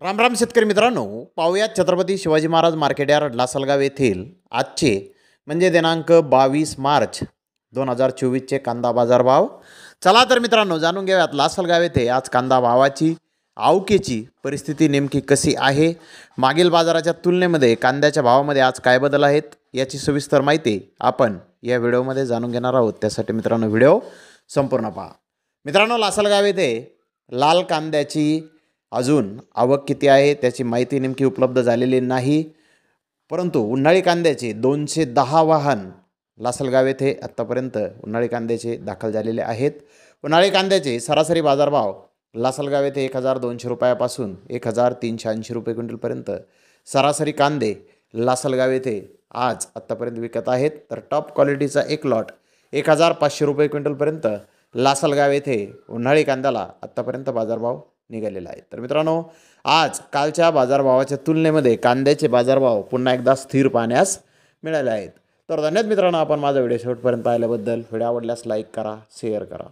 राम राम शेतकरी मित्रांनो, पाहुयात छत्रपती शिवाजी महाराज मार्केट यार्ड लासलगाव येथील आजचे म्हणजे दिनांक 22 मार्च 2024चे कांदा बाजार भाव. चला तर मित्रांनो जाणून घेऊयात लासलगाव येथे आज कांदा भावाची आवकेची परिस्थिती नेमकी कशी आहे, मागील बाजाराच्या तुलनेमध्ये कांद्याच्या भावामध्ये आज काय बदल आहेत याची सविस्तर माहिती आपण या व्हिडिओमध्ये जाणून घेणार आहोत. त्यासाठी मित्रांनो व्हिडिओ संपूर्ण पहा. मित्रांनो, लासलगाव येथे लाल कांद्याची अजून आवक किती आहे त्याची माहिती नेमकी उपलब्ध झालेली नाही, परंतु उन्हाळी कांद्याचे 210 वाहन लासलगाव येथे आत्तापर्यंत उन्हाळी कांद्याचे दाखल झालेले आहेत. उन्हाळी कांद्याचे सरासरी बाजारभाव लासलगाव येथे 1200 रुपयापासून 1380 रुपये क्विंटलपर्यंत सरासरी कांदे लासलगाव येथे आज आत्तापर्यंत विकत आहेत. तर टॉप क्वालिटीचा एक लॉट 1500 रुपये क्विंटलपर्यंत लासलगाव येथे उन्हाळी कांद्याला आत्तापर्यंत बाजारभाव निघालेला आहे. तर मित्रांनो, आज कालच्या बाजारभावाच्या तुलनेमध्ये कांद्याचे बाजारभाव पुन्हा एकदा स्थिर पाहण्यास मिळाले आहेत. तर धन्यवाद मित्रांनो, आपण माझा व्हिडिओ शेवटपर्यंत पाहिल्याबद्दल. व्हिडिओ आवडल्यास लाईक करा, शेअर करा.